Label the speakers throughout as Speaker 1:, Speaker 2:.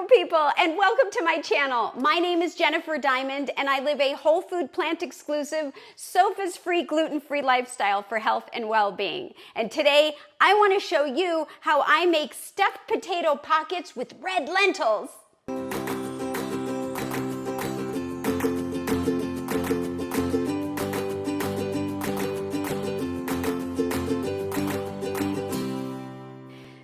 Speaker 1: beautiful people, and welcome to my channel. My name is Jennifer Diamond, and I live a whole food, plant-exclusive, sos-free, gluten-free lifestyle for health and well-being. And today, I want to show you how I make stuffed potato pockets with red lentils.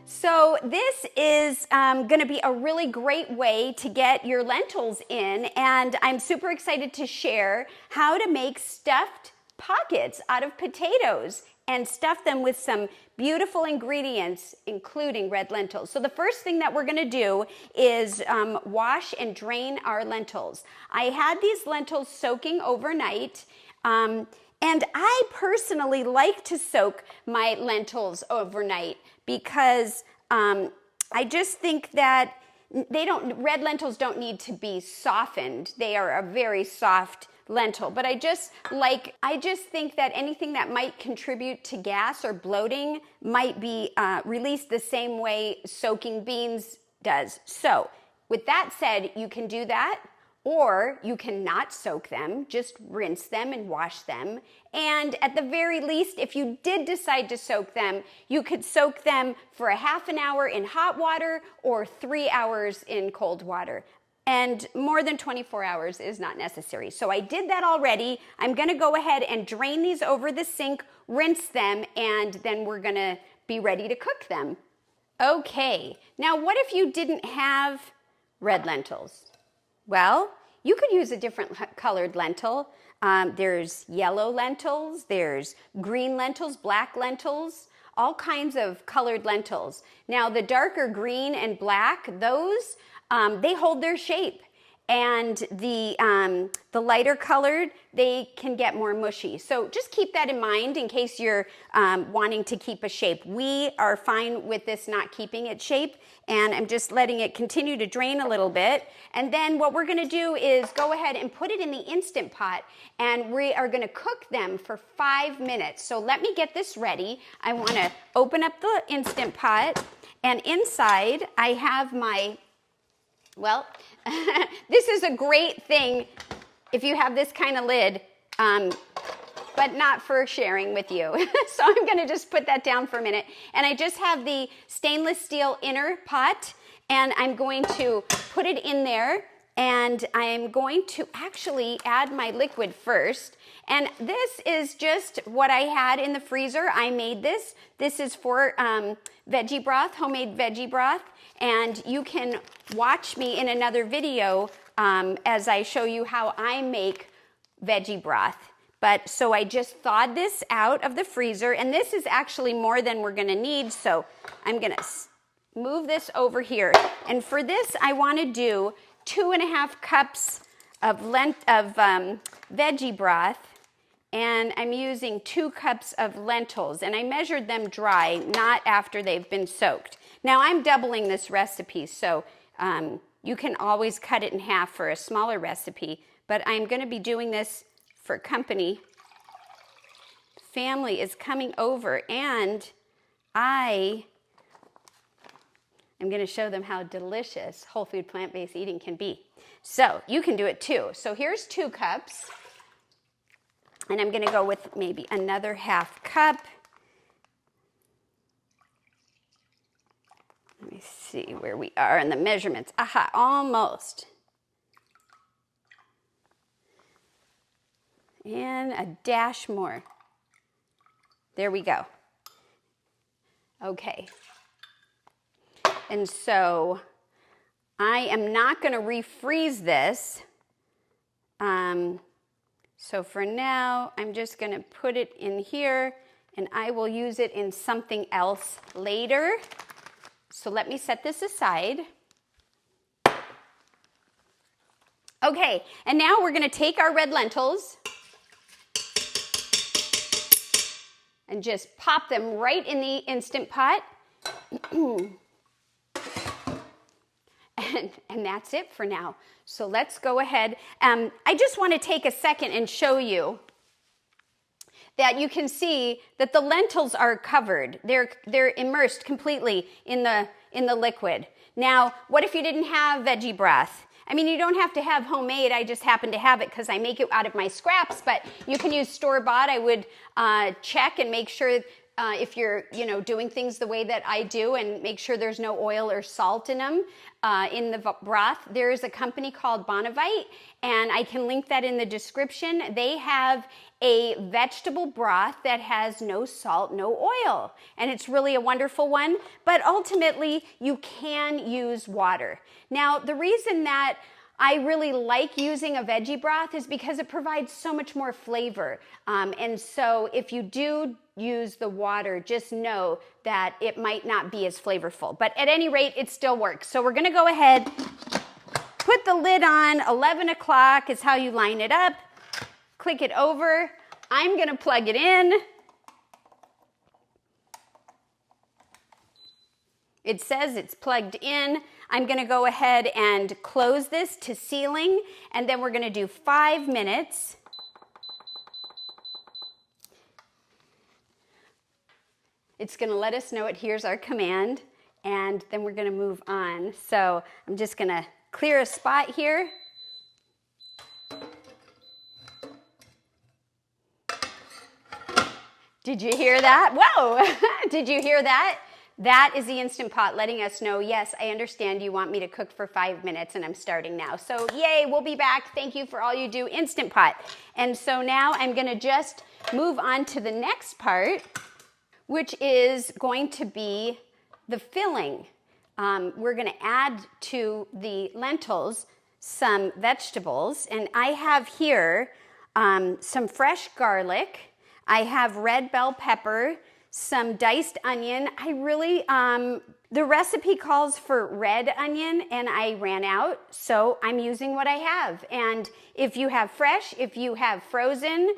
Speaker 1: So this is going to be a really great way to get your lentils in, and I'm super excited to share how to make stuffed pockets out of potatoes and stuff them with some beautiful ingredients, including red lentils. So the first thing that we're going to do is wash and drain our lentils. I had these lentils soaking overnight, and I personally like to soak my lentils overnight because I just think that red lentils don't need to be softened. They are a very soft lentil, but I just think that anything that might contribute to gas or bloating might be released the same way soaking beans does. So with that said, you can do that, or you can not soak them, just rinse them and wash them. And at the very least, if you did decide to soak them, you could soak them for a half an hour in hot water or 3 hours in cold water. And more than 24 hours is not necessary. So I did that already. I'm gonna go ahead and drain these over the sink, rinse them, and then we're gonna be ready to cook them. Okay, now what if you didn't have red lentils? Well, you could use a different colored lentil. There's yellow lentils, there's green lentils, black lentils, all kinds of colored lentils. Now, the darker green and black, those, they hold their shape. And the lighter colored, they can get more mushy. So just keep that in mind in case you're wanting to keep a shape. We are fine with this not keeping its shape, and I'm just letting it continue to drain a little bit. And then what we're gonna do is go ahead and put it in the Instant Pot, and we are gonna cook them for 5 minutes. So let me get this ready. I wanna open up the Instant Pot, and inside I have my, well, this is a great thing if you have this kind of lid, but not for sharing with you. So I'm gonna just put that down for a minute. And I just have the stainless steel inner pot, and I'm going to put it in there, and I'm going to actually add my liquid first. And this is just what I had in the freezer. I made this. This is for veggie broth, homemade veggie broth. And you can watch me in another video as I show you how I make veggie broth. But so I just thawed this out of the freezer, and this is actually more than we're gonna need, so I'm gonna move this over here. And for this, I wanna do 2.5 cups of veggie broth, and I'm using 2 cups of lentils, and I measured them dry, not after they've been soaked. Now I'm doubling this recipe, so you can always cut it in half for a smaller recipe, but I'm gonna be doing this for company. Family is coming over, and I'm gonna show them how delicious whole food plant-based eating can be. So you can do it too. So here's 2 cups, and I'm gonna go with maybe another half cup. Let me see where we are in the measurements. Aha, almost. And a dash more. There we go. Okay. And so I am not going to refreeze this. So for now, I'm just going to put it in here, and I will use it in something else later. So let me set this aside. Okay, and now we're gonna take our red lentils and just pop them right in the Instant Pot. And that's it for now. So let's go ahead. I just wanna take a second and show you that you can see that the lentils are covered. They're immersed completely in the in the liquid. Now, what if you didn't have veggie broth? I mean, you don't have to have homemade. I just happen to have it because I make it out of my scraps, but you can use store-bought. I would check and make sure if you're, doing things the way that I do, and make sure there's no oil or salt in them, in the broth. There is a company called Bonavite, and I can link that in the description. They have a vegetable broth that has no salt, no oil, and it's really a wonderful one, but ultimately you can use water. Now, the reason that I really like using a veggie broth is because it provides so much more flavor, and so if you do use the water, just know that it might not be as flavorful, but at any rate, it still works. So we're gonna go ahead, put the lid on. 11 o'clock is how you line it up. Click it over. I'm gonna plug it in. It says it's plugged in. I'm gonna go ahead and close this to sealing, and then we're gonna do 5 minutes. It's gonna let us know it hears our command, and then we're gonna move on. So I'm just gonna clear a spot here. Did you hear that? Whoa, did you hear that? That is the Instant Pot letting us know, yes, I understand you want me to cook for 5 minutes and I'm starting now. So yay, we'll be back. Thank you for all you do, Instant Pot. And so now I'm gonna just move on to the next part, which is going to be the filling. We're gonna add to the lentils some vegetables, and I have here some fresh garlic. I have red bell pepper, some diced onion. I really, the recipe calls for red onion and I ran out, so I'm using what I have. And if you have fresh, if you have frozen,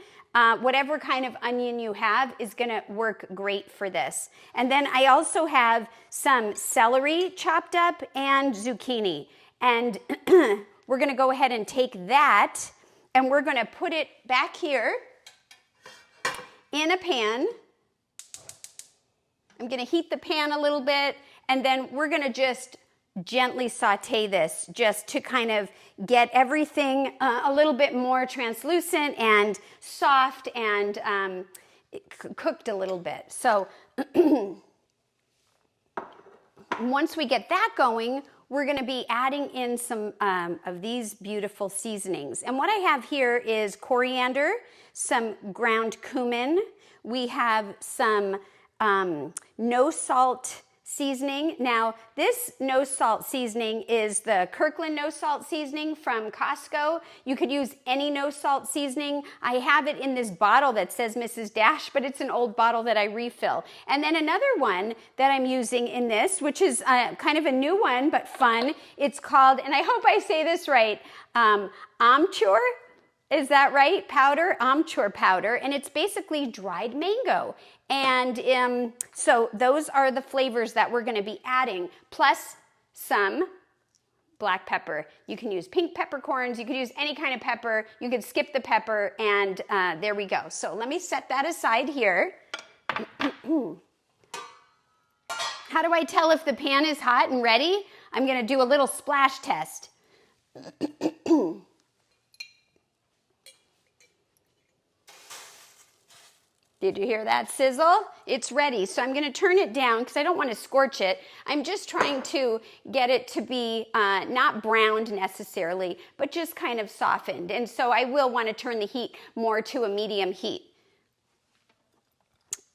Speaker 1: whatever kind of onion you have is gonna work great for this. And then I also have some celery chopped up and zucchini. And we're gonna go ahead and take that and we're gonna put it back here in a pan. I'm gonna heat the pan a little bit, and then we're gonna just gently saute this just to kind of get everything a little bit more translucent and soft and cooked a little bit. So once we get that going, we're gonna be adding in some of these beautiful seasonings. And what I have here is coriander, some ground cumin. We have some no salt seasoning. Now, this no salt seasoning is the Kirkland no salt seasoning from Costco. You could use any no salt seasoning. I have it in this bottle that says Mrs. Dash, but it's an old bottle that I refill. And then another one that I'm using in this, which is kind of a new one, but fun. It's called, and I hope I say this right, Amchur. Is that right? Powder, Amchur powder, and it's basically dried mango. And so those are the flavors that we're gonna be adding, plus some black pepper. You can use pink peppercorns, you could use any kind of pepper, you could skip the pepper, and there we go. So let me set that aside here. How do I tell if the pan is hot and ready? I'm gonna do a little splash test. Did you hear that sizzle? It's ready. So I'm gonna turn it down because I don't want to scorch it. I'm just trying to get it to be not browned necessarily, but just kind of softened. And so I will want to turn the heat more to a medium heat.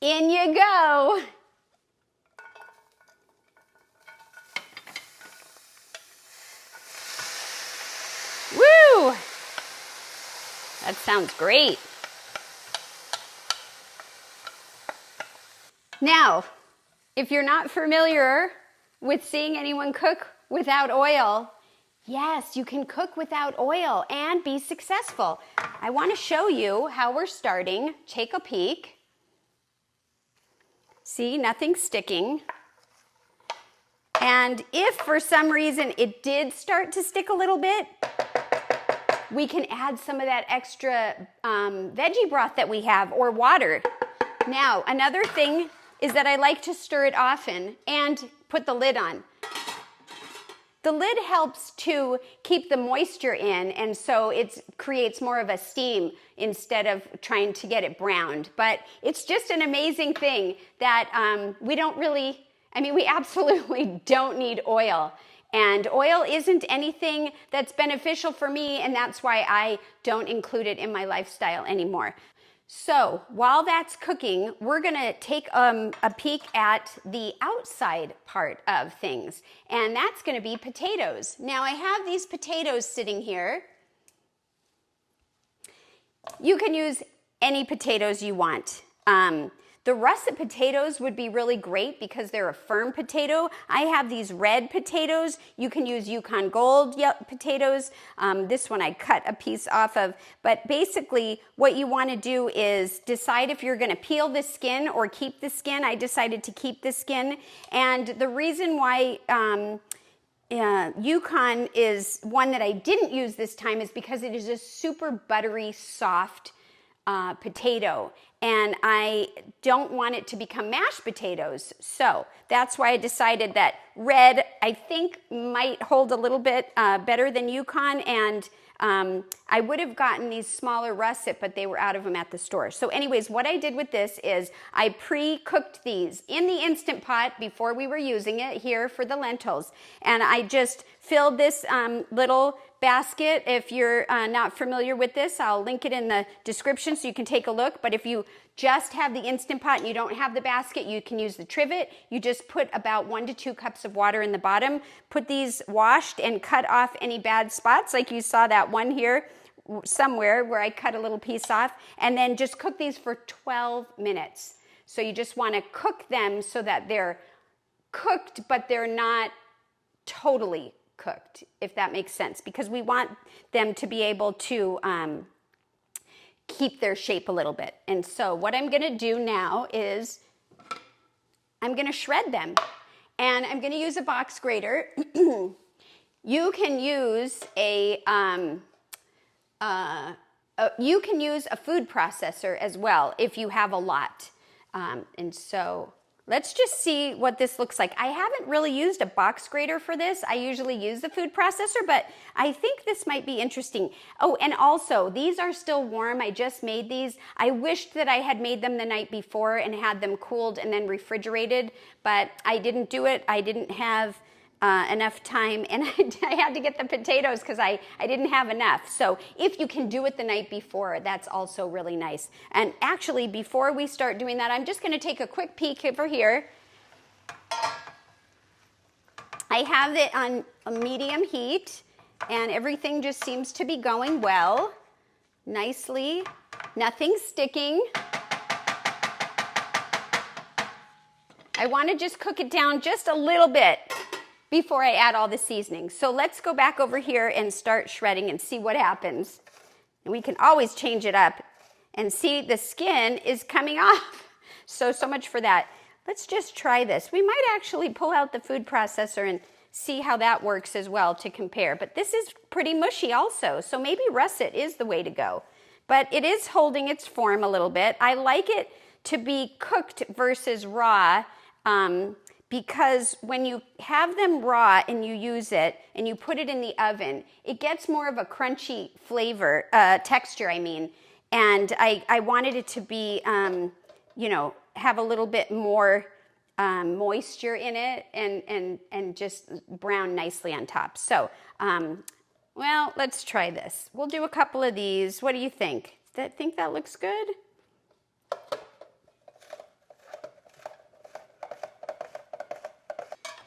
Speaker 1: In you go. Woo! That sounds great. Now, if you're not familiar with seeing anyone cook without oil, yes, you can cook without oil and be successful. I want to show you how we're starting. Take a peek. See, nothing's sticking. And if for some reason it did start to stick a little bit, we can add some of that extra veggie broth that we have or water. Now, another thing is that I like to stir it often and put the lid on. The lid helps to keep the moisture in, and so it creates more of a steam instead of trying to get it browned. But it's just an amazing thing that we absolutely don't need oil. And oil isn't anything that's beneficial for me, and that's why I don't include it in my lifestyle anymore. So while that's cooking, we're gonna take a peek at the outside part of things, and that's gonna be potatoes. Now I have these potatoes sitting here. You can use any potatoes you want. The russet potatoes would be really great because they're a firm potato. I have these red potatoes. You can use Yukon Gold potatoes. This one I cut a piece off of. But basically what you want to do is decide if you're going to peel the skin or keep the skin. I decided to keep the skin. And the reason why Yukon is one that I didn't use this time is because it is a super buttery, soft potato, and I don't want it to become mashed potatoes. So that's why I decided that red, I think, might hold a little bit better than Yukon, and I would have gotten these smaller russet, but they were out of them at the store. So anyways, what I did with this is I pre-cooked these in the Instant Pot before we were using it here for the lentils, and I just filled this little basket. If you're not familiar with this, I'll link it in the description so you can take a look. But if you just have the Instant Pot and you don't have the basket, you can use the trivet. You just put about 1 to 2 cups of water in the bottom. Put these washed and cut off any bad spots, like you saw that one here somewhere where I cut a little piece off. And then just cook these for 12 minutes. So you just want to cook them so that they're cooked, but they're not totally cooked, if that makes sense, because we want them to be able to keep their shape a little bit. And so what I'm going to do now is I'm going to shred them, and I'm going to use a box grater. You can use a food processor as well if you have a lot. And so let's just see what this looks like. I haven't really used a box grater for this. I usually use the food processor, but I think this might be interesting. Oh, and also, these are still warm. I just made these. I wished that I had made them the night before and had them cooled and then refrigerated, but I didn't do it. I didn't have enough time, and I had to get the potatoes because I didn't have enough. So if you can do it the night before, that's also really nice. And actually, before we start doing that, I'm just going to take a quick peek over here. I have it on a medium heat, and everything just seems to be going well, nicely. Nothing's sticking. I want to just cook it down just a little bit before I add all the seasonings. So let's go back over here and start shredding and see what happens. And we can always change it up and see the skin is coming off. So much for that. Let's just try this. We might actually pull out the food processor and see how that works as well to compare. But this is pretty mushy also, so maybe russet is the way to go. But it is holding its form a little bit. I like it to be cooked versus raw, because when you have them raw and you use it and you put it in the oven, it gets more of a crunchy flavor, texture, I mean. And I wanted it to be, have a little bit more moisture in it and just brown nicely on top. So, well, let's try this. We'll do a couple of these. What do you think? Think that looks good?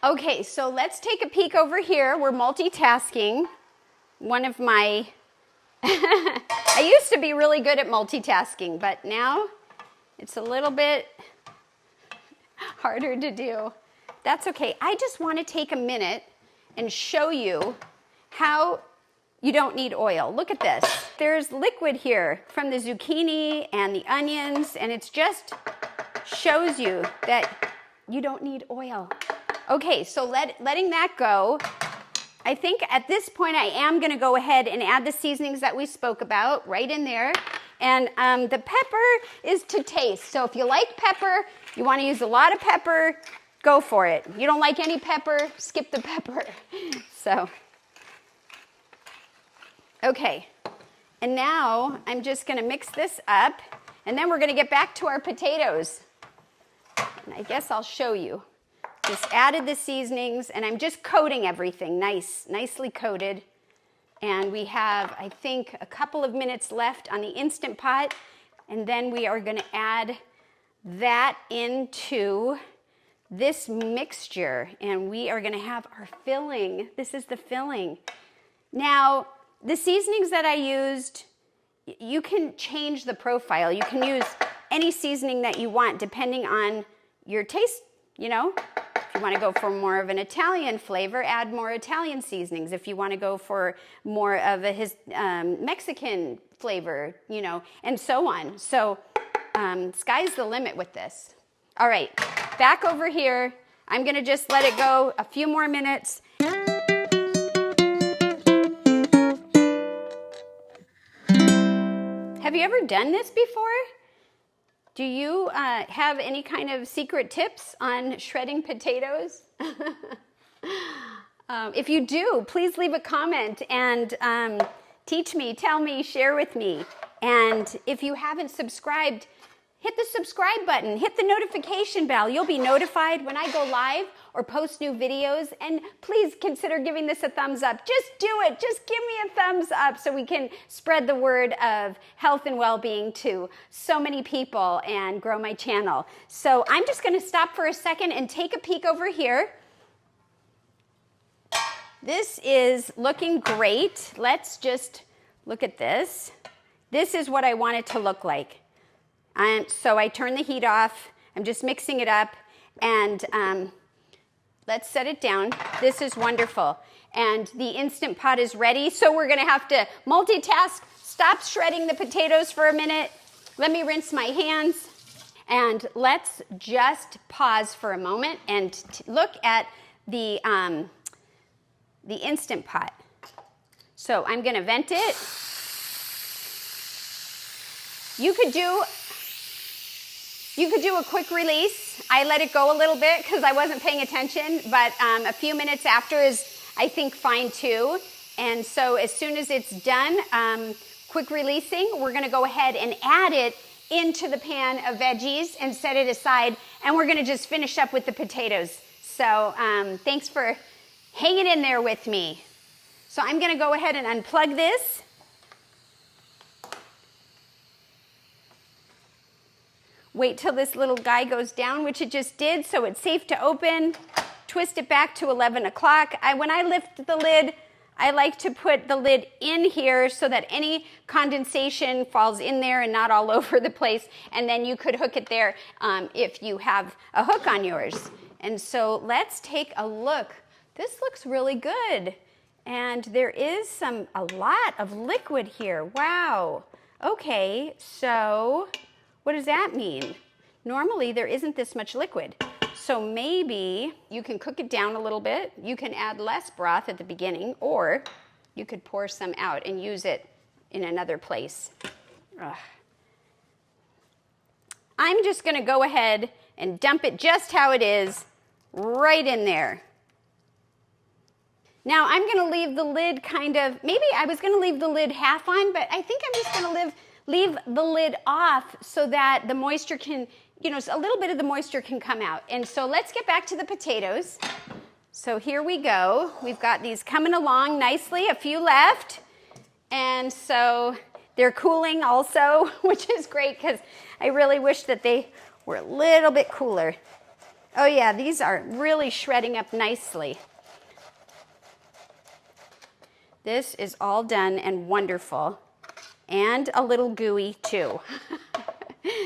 Speaker 1: Okay, so let's take a peek over here. We're multitasking. One of my, I used to be really good at multitasking, but now it's a little bit harder to do. That's okay. I just want to take a minute and show you how you don't need oil. Look at this. There's liquid here from the zucchini and the onions, and it just shows you that you don't need oil. Okay, so letting that go, I think at this point I am going to go ahead and add the seasonings that we spoke about right in there. And the pepper is to taste. So if you like pepper, you want to use a lot of pepper, go for it. You don't like any pepper, skip the pepper. So, okay. And now I'm just going to mix this up, and then we're going to get back to our potatoes. And I guess I'll show you. Just added the seasonings, and I'm just coating everything nicely coated. And we have, I think, a couple of minutes left on the Instant Pot, and then we are going to add that into this mixture, and we are going to have our filling. This is the filling. Now, the seasonings that I used, you can change the profile. You can use any seasoning that you want depending on your taste, you know. If you want to go for more of an Italian flavor, add more Italian seasonings. If you want to go for more of a Mexican flavor, you know, and so on. So sky's the limit with this. All right, back over here. I'm going to just let it go a few more minutes. Have you ever done this before? Do you have any kind of secret tips on shredding potatoes? If you do, please leave a comment and teach me, tell me, share with me. And if you haven't subscribed, hit the subscribe button, hit the notification bell. You'll be notified when I go live or post new videos. And please consider giving this a thumbs up. Just do it. Just give me a thumbs up so we can spread the word of health and well-being to so many people and grow my channel. So I'm just going to stop for a second and take a peek over here. This is looking great. Let's just look at this. This is what I want it to look like. And so I turn the heat off. I'm just mixing it up, and let's set it down. This is wonderful. And the Instant Pot is ready, so we're going to have to multitask. Stop shredding the potatoes for a minute. Let me rinse my hands. And let's just pause for a moment and look at the Instant Pot. So I'm going to vent it. You could do a quick release. I let it go a little bit because I wasn't paying attention, but a few minutes after is, I think, fine too. And so as soon as it's done, quick releasing, we're going to go ahead and add it into the pan of veggies and set it aside, and we're going to just finish up with the potatoes. So thanks for hanging in there with me. So I'm going to go ahead and unplug this. Wait till this little guy goes down, which it just did, so it's safe to open. Twist it back to 11 o'clock. When I lift the lid, I like to put the lid in here so that any condensation falls in there and not all over the place. And then you could hook it there if you have a hook on yours. And so let's take a look. This looks really good. And there is a lot of liquid here. Wow. Okay, so what does that mean? Normally there isn't this much liquid. So maybe you can cook it down a little bit. You can add less broth at the beginning, or you could pour some out and use it in another place. Ugh. I'm just going to go ahead and dump it just how it is, right in there. Now I'm going to leave the lid maybe I was going to leave the lid half on, but I think I'm just going to leave the lid off so that the moisture can, a little bit of the moisture can come out. And so let's get back to the potatoes. So here we go. We've got these coming along nicely, a few left. And so they're cooling also, which is great because I really wish that they were a little bit cooler. Oh yeah, these are really shredding up nicely. This is all done and wonderful. And a little gooey too.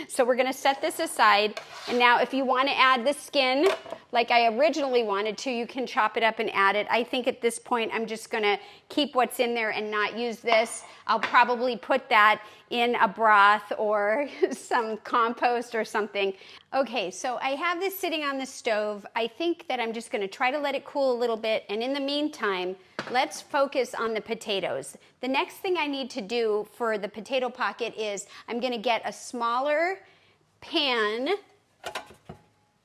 Speaker 1: So we're going to set this aside. And now if you want to add the skin like I originally wanted to, you can chop it up and add it. I think at this point I'm just going to keep what's in there and not use this. I'll probably put that in a broth or some compost or something. Okay, so I have this sitting on the stove. I think that I'm just going to try to let it cool a little bit. And in the meantime, let's focus on the potatoes. The next thing I need to do for the potato pocket is I'm going to get a smaller pan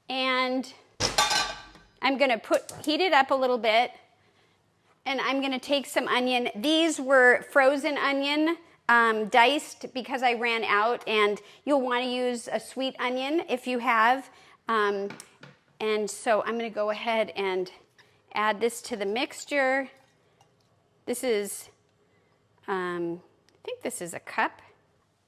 Speaker 1: and I'm gonna heat it up a little bit, and I'm gonna take some onion. These were frozen onion, diced because I ran out, and you'll wanna use a sweet onion if you have. And so I'm gonna go ahead and add this to the mixture. This is, I think this is a cup.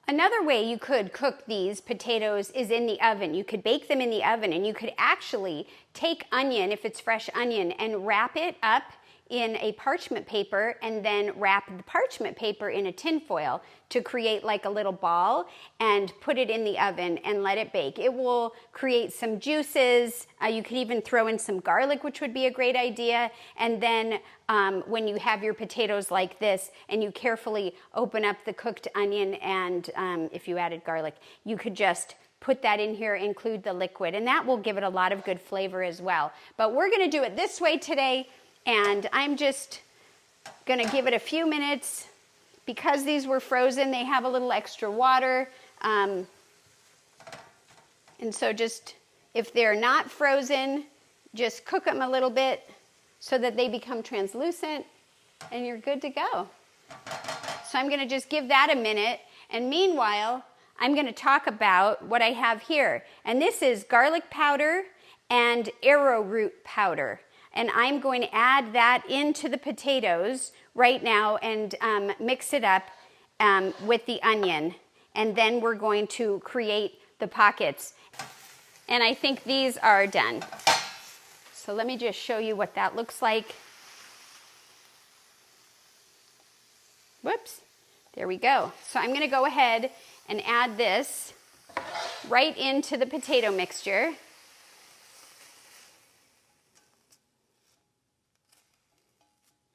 Speaker 1: Another way you could cook these potatoes is in the oven. You could bake them in the oven, and you could actually take onion, if it's fresh onion, and wrap it up in a parchment paper, and then wrap the parchment paper in a tin foil to create like a little ball, and put it in the oven and let it bake. It will create some juices. You could even throw in some garlic, which would be a great idea. And then when you have your potatoes like this and you carefully open up the cooked onion, and if you added garlic, you could just put that in here, include the liquid, and that will give it a lot of good flavor as well. But we're gonna do it this way today, and I'm just gonna give it a few minutes. Because these were frozen, they have a little extra water. And so just, if they're not frozen, just cook them a little bit so that they become translucent, and you're good to go. So I'm gonna just give that a minute, and meanwhile, I'm gonna talk about what I have here. And this is garlic powder and arrowroot powder. And I'm going to add that into the potatoes right now and mix it up with the onion. And then we're going to create the pockets. And I think these are done. So let me just show you what that looks like. Whoops, there we go. So I'm gonna go ahead and add this right into the potato mixture.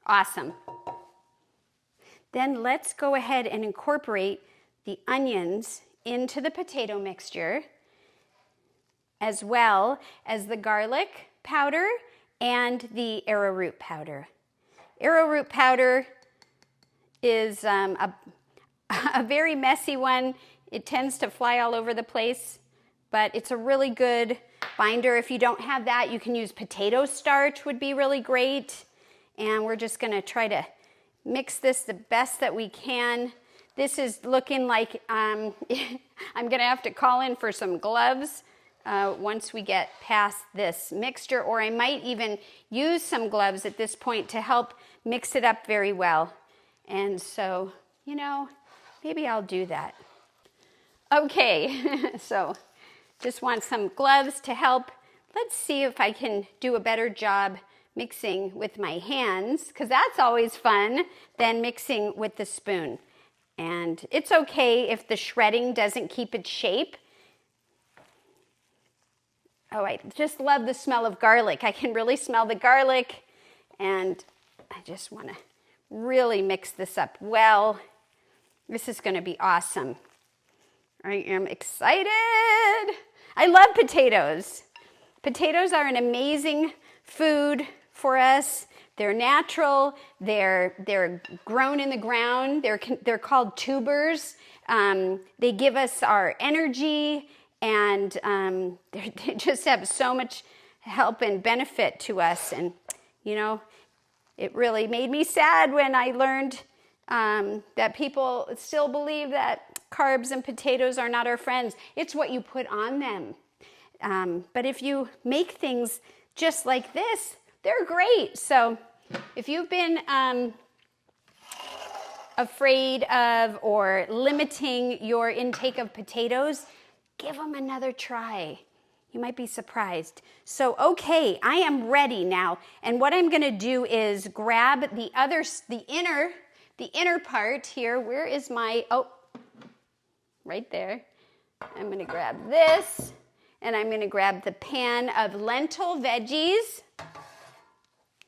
Speaker 1: Awesome. Then let's go ahead and incorporate the onions into the potato mixture, as well as the garlic powder and the arrowroot powder. Arrowroot powder is a very messy one. It tends to fly all over the place, but it's a really good binder. If you don't have that, you can use potato starch, would be really great. And we're just gonna try to mix this the best that we can. This is looking like I'm gonna have to call in for some gloves once we get past this mixture, or I might even use some gloves at this point to help mix it up very well. And so, you know, maybe I'll do that. Okay, so just want some gloves to help. Let's see if I can do a better job mixing with my hands, because that's always fun, than mixing with the spoon. And it's okay if the shredding doesn't keep its shape. Oh, I just love the smell of garlic. I can really smell the garlic, and I just want to really mix this up well. This is going to be awesome. I am excited. I love potatoes. Potatoes are an amazing food for us. They're natural. They're grown in the ground. They're called tubers. They give us our energy, and they just have so much help and benefit to us. And you know, it really made me sad when I learned that people still believe that carbs and potatoes are not our friends. It's what you put on them. But if you make things just like this, they're great. So if you've been afraid of or limiting your intake of potatoes, give them another try. You might be surprised. So, okay, I am ready now. And what I'm gonna do is grab the inner part here. Where is my, oh, right there. I'm gonna grab this, and I'm gonna grab the pan of lentil veggies.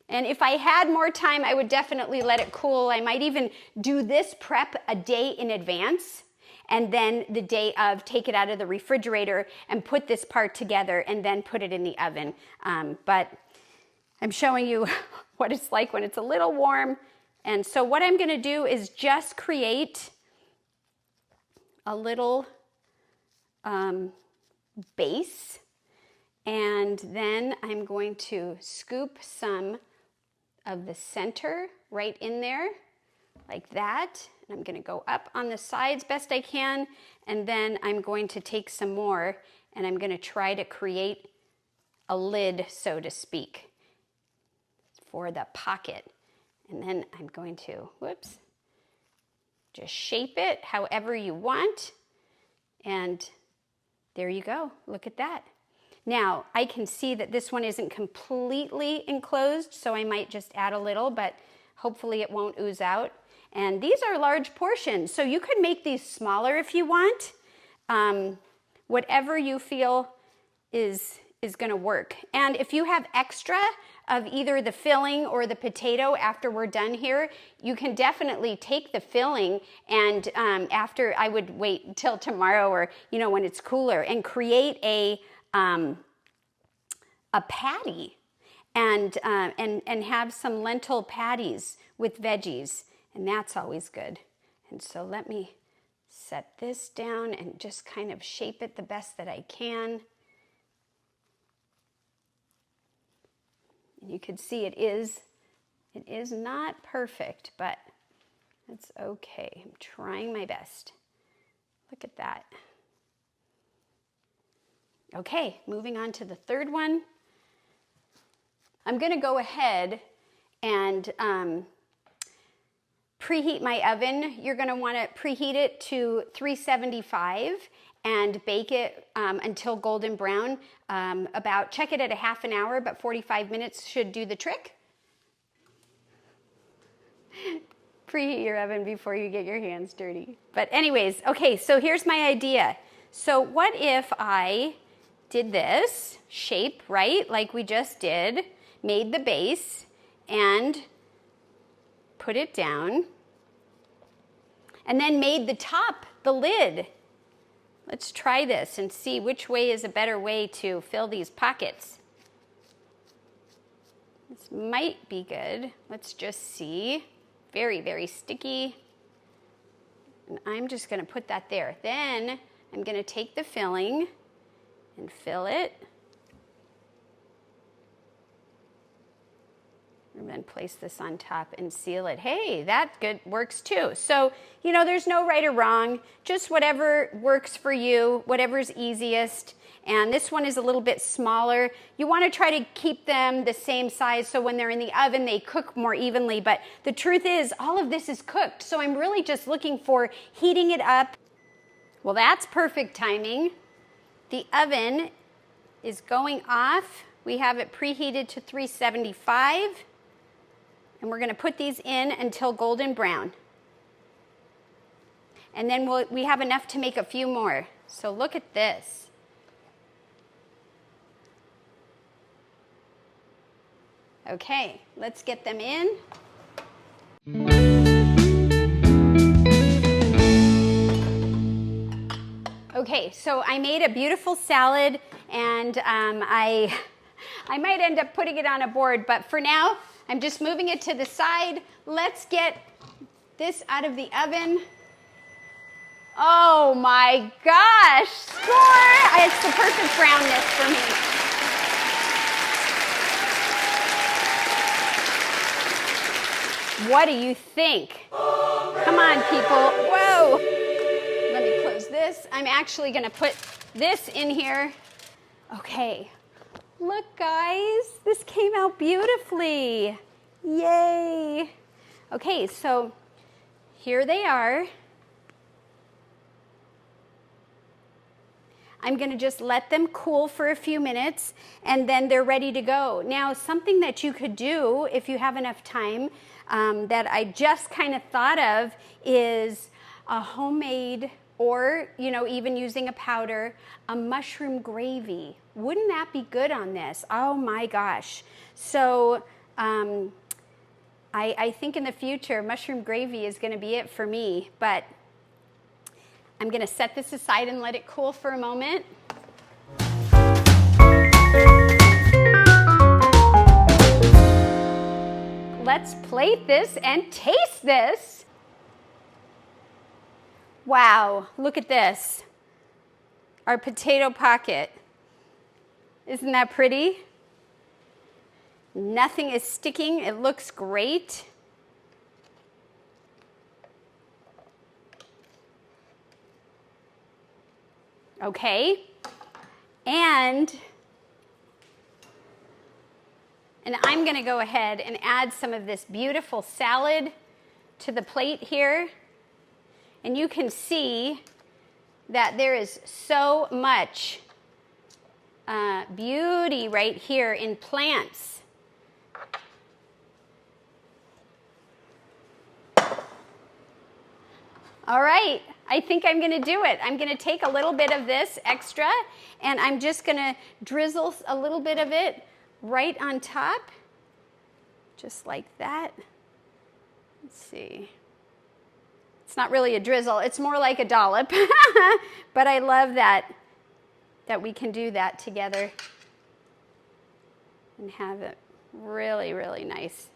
Speaker 1: And if I had more time, I would definitely let it cool. I might even do this prep a day in advance, and then the day of, take it out of the refrigerator and put this part together and then put it in the oven. But I'm showing you what it's like when it's a little warm. And so what I'm gonna do is just create a little base. And then I'm going to scoop some of the center right in there, like that. And I'm going to go up on the sides best I can. And then I'm going to take some more and I'm going to try to create a lid, so to speak, for the pocket. And then I'm going to, whoops, just shape it however you want. And there you go. Look at that. Now, I can see that this one isn't completely enclosed, so I might just add a little, but hopefully it won't ooze out. And these are large portions, so you could make these smaller if you want. Whatever you feel is going to work. And if you have extra of either the filling or the potato after we're done here, you can definitely take the filling and after, I would wait till tomorrow or when it's cooler, and create a patty and have some lentil patties with veggies, and that's always good. And so let me set this down and just kind of shape it the best that I can. And you can see it is not perfect, but it's okay. I'm trying my best. Look at that. Okay, moving on to the third one. I'm going to go ahead and preheat my oven. You're going to want to preheat it to 375 and bake it until golden brown. Check it at a half an hour, but 45 minutes should do the trick. Preheat your oven before you get your hands dirty. But anyways, okay, so here's my idea. So what if I did this shape, right, like we just did, made the base and put it down, and then made the top the lid. Let's try this and see which way is a better way to fill these pockets. This might be good. Let's just see. Very, very sticky. And I'm just going to put that there. Then I'm going to take the filling and fill it. And then place this on top and seal it. Hey, that good works too. So, there's no right or wrong, just whatever works for you, whatever's easiest. And this one is a little bit smaller. You want to try to keep them the same size so when they're in the oven, they cook more evenly. But the truth is, all of this is cooked. So I'm really just looking for heating it up. Well, that's perfect timing. The oven is going off. We have it preheated to 375. And we're going to put these in until golden brown. And then we have enough to make a few more. So look at this. Okay, let's get them in. Okay, so I made a beautiful salad, and I might end up putting it on a board, but for now, I'm just moving it to the side. Let's get this out of the oven. Oh my gosh, score! It's the perfect brownness for me. What do you think? Come on, people. Whoa! Let me close this. I'm actually going to put this in here. Okay. Look, guys, this came out beautifully. Yay. Okay, so here they are. I'm going to just let them cool for a few minutes, and then they're ready to go. Now, something that you could do if you have enough time that I just kind of thought of is a homemade, or even using a powder, a mushroom gravy. Wouldn't that be good on this? Oh my gosh. So I think in the future mushroom gravy is going to be it for me, but I'm going to set this aside and let it cool for a moment. Let's plate this and taste this. Wow, look at this. Our potato pocket. Isn't that pretty? Nothing is sticking. It looks great. Okay. And I'm going to go ahead and add some of this beautiful salad to the plate here. And you can see that there is so much beauty right here in plants. All right, I think I'm going to do it. I'm going to take a little bit of this extra, and I'm just going to drizzle a little bit of it right on top, just like that. Let's see. It's not really a drizzle. It's more like a dollop, but I love that we can do that together and have it really, really nice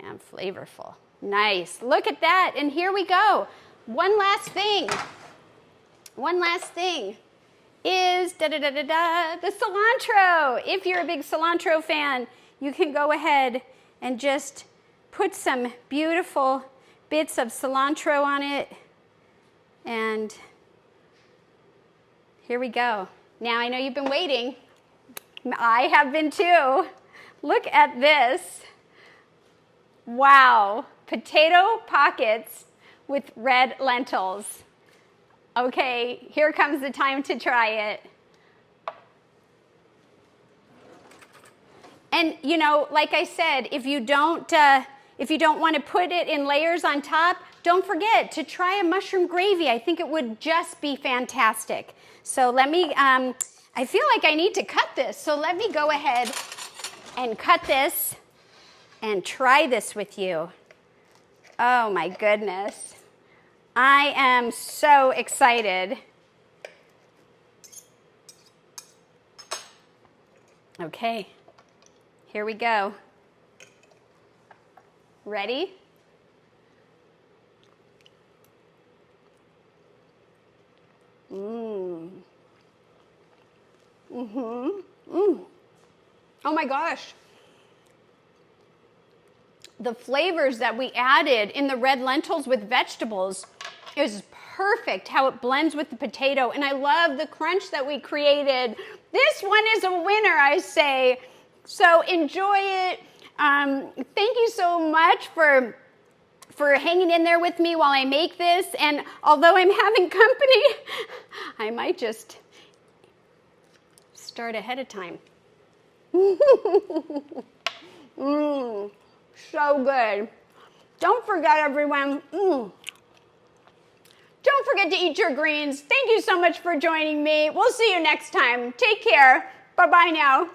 Speaker 1: and flavorful. Nice. Look at that. And here we go. One last thing. One last thing is the cilantro. If you're a big cilantro fan, you can go ahead and just put some beautiful bits of cilantro on it. And here we go. Now I know you've been waiting. I have been too. Look at this. Wow. Potato pockets with red lentils. Okay, here comes the time to try it. And you know, like I said, if you don't want to put it in layers on top, don't forget to try a mushroom gravy. I think it would just be fantastic. So let me, I feel like I need to cut this. So let me go ahead and cut this and try this with you. Oh my goodness. I am so excited. Okay, here we go. Ready? Oh my gosh. The flavors that we added in the red lentils with vegetables is perfect, how it blends with the potato. And I love the crunch that we created. This one is a winner, I say. So enjoy it. Thank you so much for hanging in there with me while I make this. And although I'm having company, I might just start ahead of time. So good. Don't forget, everyone. Don't forget to eat your greens. Thank you so much for joining me. We'll see you next time. Take care. Bye-bye now.